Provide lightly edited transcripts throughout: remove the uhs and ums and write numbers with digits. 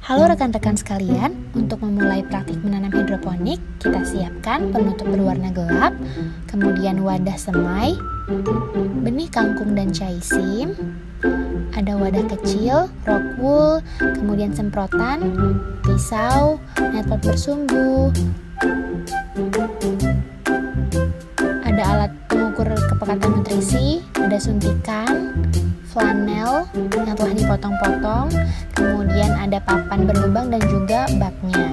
Halo rekan-rekan sekalian, untuk memulai praktik menanam hidroponik, kita siapkan penutup berwarna gelap, kemudian wadah semai, benih kangkung dan chaisim, ada wadah kecil, rock wool, kemudian semprotan, pisau, netpot bersumbu, ada alat pengukur kepekatan nutrisi, ada suntikan, flanel yang telah dipotong-potong, kemudian ada papan berlubang dan juga baknya.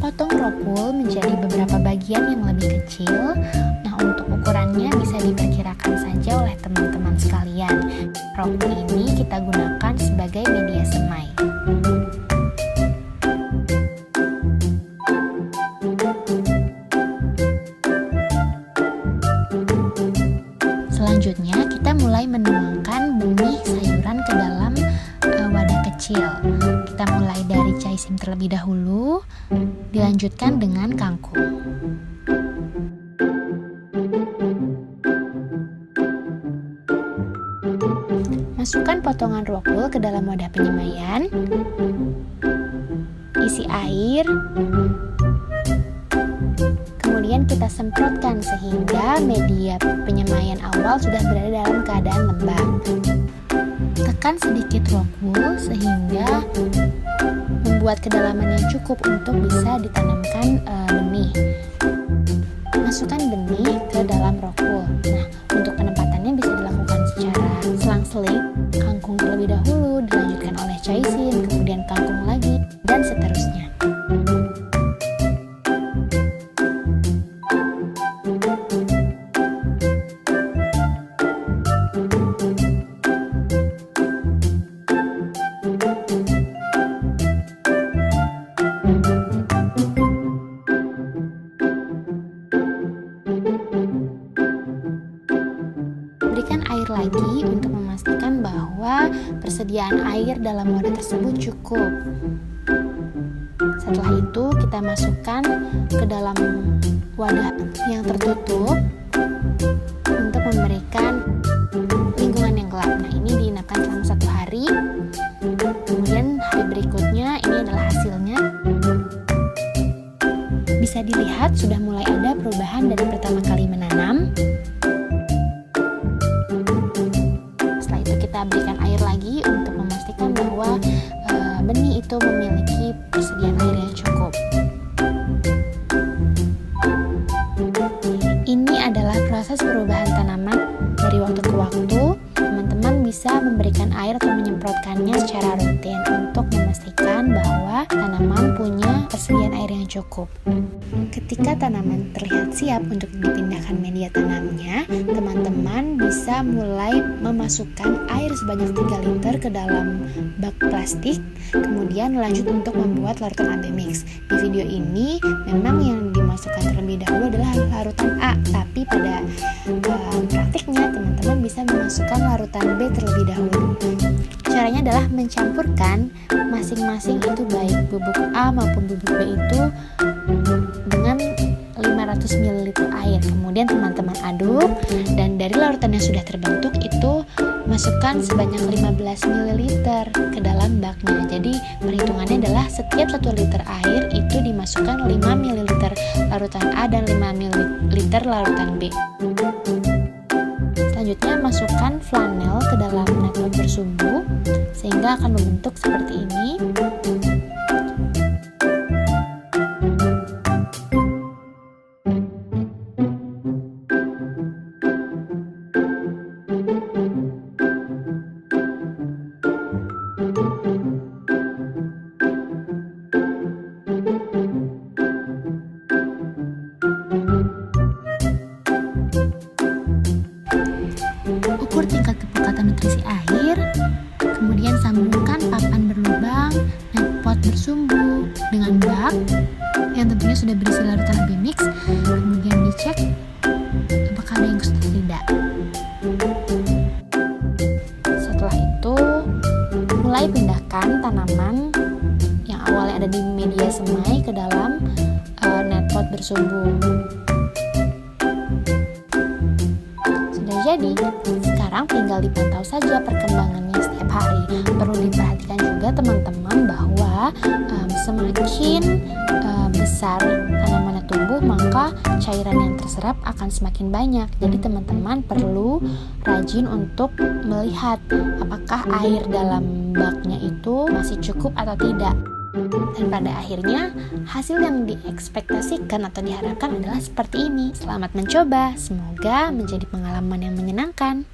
Potong rock wool menjadi beberapa bagian yang lebih kecil. Nah, untuk ukurannya bisa diperkirakan saja oleh teman-teman sekalian. Rock wool ini kita gunakan sebagai media semai. Selanjutnya kita mulai menuangkan benih sayuran ke dalam wadah kecil. Kita mulai dari chaisim terlebih dahulu, dilanjutkan dengan kangkung. Masukkan potongan rock wool ke dalam wadah penyemaian. Isi air. Kemudian kita semprotkan sehingga media penyemaian awal sudah berada dalam keadaan lembab. Tekan sedikit rock wool sehingga membuat kedalaman yang cukup untuk bisa ditanamkan benih. Masukkan benih ke dalam rock wool. Nah, untuk penempatannya bisa dilakukan secara selang-seling. Kangkung terlebih dahulu, dilanjutkan oleh chaisim, kemudian kangkung lagi, dan seterusnya. Berikan air lagi untuk memastikan bahwa persediaan air dalam wadah tersebut cukup. Setelah itu kita masukkan ke dalam wadah yang tertutup untuk memberikan lingkungan yang gelap. Nah, ini diinapkan selama 1 hari. Kemudian hari berikutnya ini adalah hasilnya. Bisa dilihat sudah mulai ada perubahan dari pertama kali menanam. Kita berikan air lagi untuk memastikan bahwa benih itu memiliki persediaan air yang cukup. Ini adalah proses perubahan tanaman dari waktu ke waktu. Teman-teman bisa memberikan air atau menyemprotkannya secara rutin untuk memastikan bahwa tanaman punya persediaan air yang cukup. Ketika tanaman terlihat siap untuk dipindahkan media tanamnya, teman-teman bisa mulai memasukkan air sebanyak 3 liter ke dalam bak plastik, kemudian lanjut untuk membuat larutan AB mix. Di video ini memang yang dimasukkan terlebih dahulu adalah larutan A, tapi pada praktiknya teman-teman bisa memasukkan larutan B terlebih dahulu. Caranya adalah mencampurkan masing-masing itu baik bubuk A maupun bubuk B itu dengan 500 ml air. Kemudian teman-teman aduk, dan dari larutan yang sudah terbentuk itu masukkan sebanyak 15 ml ke dalam baknya. Jadi perhitungannya adalah setiap 1 liter air itu dimasukkan 5 ml larutan A dan 5 ml larutan B. Selanjutnya masukkan flanel ke dalam netpot bersumbu sehingga akan membentuk seperti ini. Ukur tingkat kepekatan nutrisi air, kemudian sambungkan papan berlubang, netpot bersumbu dengan bak yang tentunya sudah berisi larutan AB mix, kemudian dicek apakah ada yang kusut atau tidak. Setelah itu, mulai pindahkan tanaman yang awalnya ada di media semai ke dalam netpot bersumbu. Jadi, sekarang tinggal dipantau saja perkembangannya setiap hari. Perlu diperhatikan juga teman-teman bahwa bahwa semakin besar tanamannya tumbuh, maka cairan yang terserap akan semakin banyak. Jadi teman-teman perlu rajin untuk melihat apakah air dalam baknya itu masih cukup atau tidak. Dan pada akhirnya hasil yang diekspektasikan atau diharapkan adalah seperti ini. Selamat mencoba, semoga menjadi pengalaman yang menyenangkan.